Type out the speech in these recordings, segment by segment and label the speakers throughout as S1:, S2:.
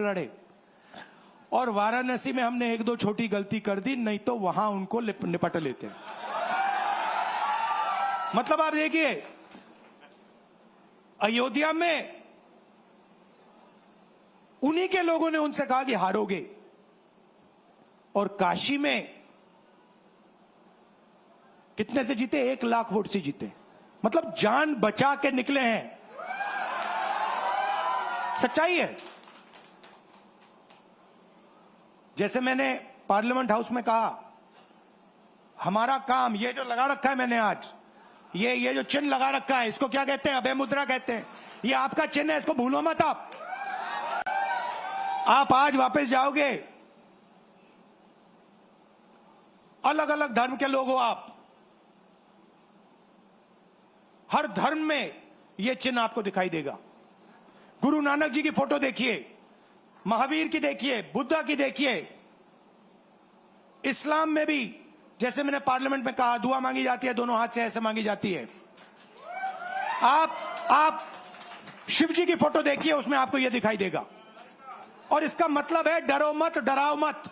S1: लड़े, और वाराणसी में हमने एक दो छोटी गलती कर दी, नहीं तो वहां उनको निपट लेते। मतलब आप देखिए, अयोध्या में उन्हीं के लोगों ने उनसे कहा कि हारोगे, और काशी में कितने से जीते? 1 लाख वोट से जीते। मतलब जान बचा के निकले हैं। सच्चाई है। जैसे मैंने पार्लियामेंट हाउस में कहा, हमारा काम ये जो लगा रखा है मैंने आज, ये जो चिन्ह लगा रखा है, इसको क्या कहते हैं? अभय मुद्रा कहते हैं। ये आपका चिन्ह है, इसको भूलो मत। आप आज वापस जाओगे, अलग अलग धर्म के लोग हो आप, हर धर्म में यह चिन्ह आपको दिखाई देगा। गुरु नानक जी की फोटो देखिए, महावीर की देखिए, बुद्धा की देखिए। इस्लाम में भी, जैसे मैंने पार्लियामेंट में कहा, दुआ मांगी जाती है, दोनों हाथ से ऐसे मांगी जाती है। आप शिव जी की फोटो देखिए, उसमें आपको यह दिखाई देगा। और इसका मतलब है डरो मत, डराओ मत।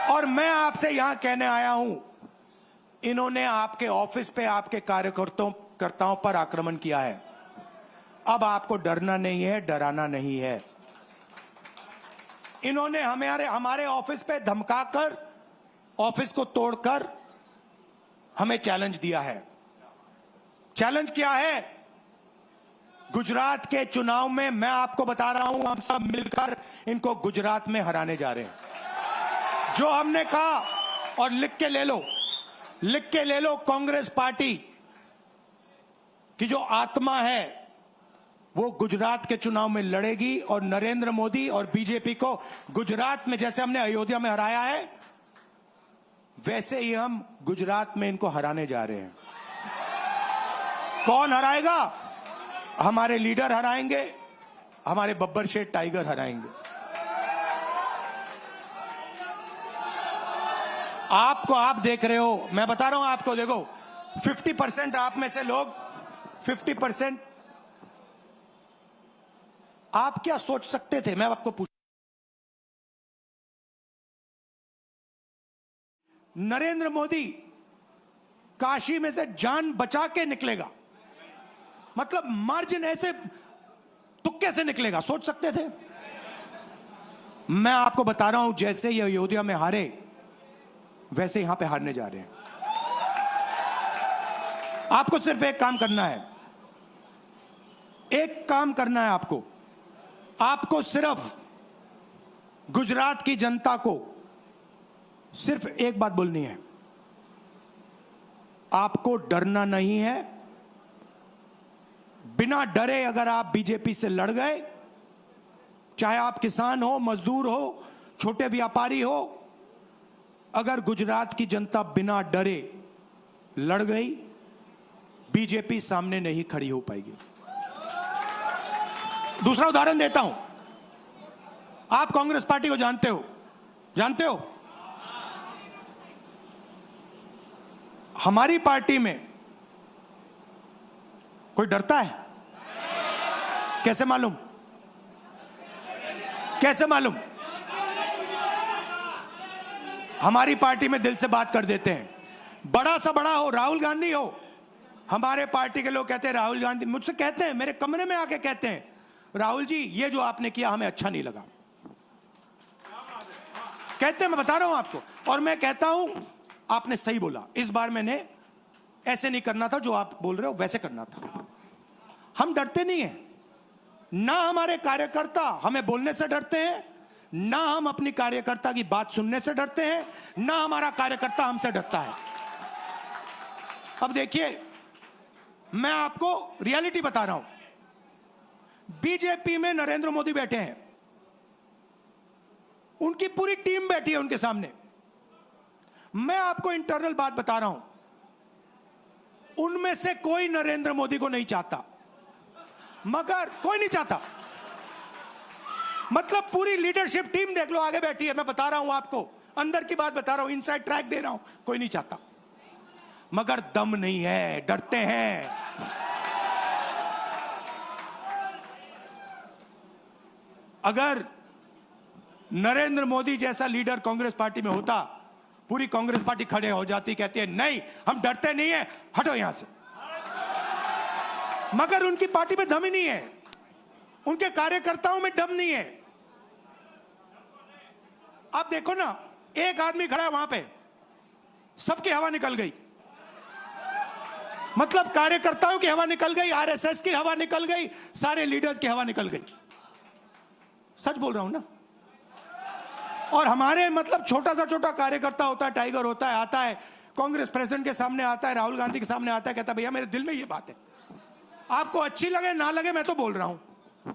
S1: और मैं आपसे यहां कहने आया हूं, इन्होंने आपके ऑफिस पे आपके कार्यकर्ताओं पर आक्रमण किया है। अब आपको डरना नहीं है, डराना नहीं है। इन्होंने हमारे ऑफिस पे धमकाकर, ऑफिस को तोड़कर हमें चैलेंज दिया है। चैलेंज क्या है? गुजरात के चुनाव में मैं आपको बता रहा हूं, हम सब मिलकर इनको गुजरात में हराने जा रहे हैं। जो हमने कहा, और लिख के ले लो, कांग्रेस पार्टी की जो आत्मा है वो गुजरात के चुनाव में लड़ेगी, और नरेंद्र मोदी और बीजेपी को गुजरात में जैसे हमने अयोध्या में हराया है, वैसे ही हम गुजरात में इनको हराने जा रहे हैं। कौन हराएगा? हमारे लीडर हराएंगे, हमारे बब्बर शेठ टाइगर हराएंगे। आप देख रहे हो, मैं बता रहा हूं आपको, देखो 50% आप में से लोग, 50% आप क्या सोच सकते थे? मैं आपको पूछ, नरेंद्र मोदी काशी में से जान बचा के निकलेगा, मतलब मार्जिन ऐसे तुक्के से निकलेगा, सोच सकते थे? मैं आपको बता रहा हूं, जैसे ये अयोध्या में हारे, वैसे यहां पे हारने जा रहे हैं। आपको सिर्फ एक काम करना है, आपको सिर्फ गुजरात की जनता को सिर्फ एक बात बोलनी है, आपको डरना नहीं है। बिना डरे अगर आप बीजेपी से लड़ गए, चाहे आप किसान हो, मजदूर हो, छोटे व्यापारी हो, अगर गुजरात की जनता बिना डरे लड़ गई, बीजेपी सामने नहीं खड़ी हो पाएगी। दूसरा उदाहरण देता हूं, आप कांग्रेस पार्टी को जानते हो? हमारी पार्टी में कोई डरता है? कैसे मालूम? हमारी पार्टी में दिल से बात कर देते हैं। बड़ा सा बड़ा हो, राहुल गांधी हो, हमारे पार्टी के लोग कहते हैं राहुल गांधी, मुझसे कहते हैं, मेरे कमरे में आके कहते हैं, राहुल जी ये जो आपने किया हमें अच्छा नहीं लगा। कहते हैं, मैं बता रहा हूं आपको, और मैं कहता हूं आपने सही बोला, इस बार मैंने ऐसे नहीं करना था, जो आप बोल रहे हो वैसे करना था। हम डरते नहीं हैं, ना हमारे कार्यकर्ता हमें बोलने से डरते हैं, ना हम अपनी कार्यकर्ता की बात सुनने से डरते हैं, ना हमारा कार्यकर्ता हमसे डरता है। अब देखिए, मैं आपको रियलिटी बता रहा हूं। बीजेपी में नरेंद्र मोदी बैठे हैं, उनकी पूरी टीम बैठी है उनके सामने। मैं आपको इंटरनल बात बता रहा हूं, उनमें से कोई नरेंद्र मोदी को नहीं चाहता, मगर कोई नहीं चाहता, मतलब पूरी लीडरशिप टीम देख लो आगे बैठी है। मैं बता रहा हूं आपको, अंदर की बात बता रहा हूं, इनसाइड ट्रैक दे रहा हूं, कोई नहीं चाहता, मगर दम नहीं है, डरते हैं। अगर नरेंद्र मोदी जैसा लीडर कांग्रेस पार्टी में होता, पूरी कांग्रेस पार्टी खड़े हो जाती, कहती है नहीं हम डरते नहीं है, हटो यहां से। मगर उनकी पार्टी में दम ही नहीं है, उनके कार्यकर्ताओं में दम नहीं है। आप देखो ना, एक आदमी खड़ा है वहां पे, सबकी हवा निकल गई। मतलब कार्यकर्ताओं की हवा निकल गई, आरएसएस की हवा निकल गई, सारे लीडर्स की हवा निकल गई। सच बोल रहा हूं ना। और हमारे मतलब छोटा कार्यकर्ता होता है, टाइगर होता है, आता है कांग्रेस प्रेसिडेंट के सामने, आता है राहुल गांधी के सामने, आता है, कहता है भैया मेरे दिल में ये बात है, आपको अच्छी लगे ना लगे मैं तो बोल रहा हूं।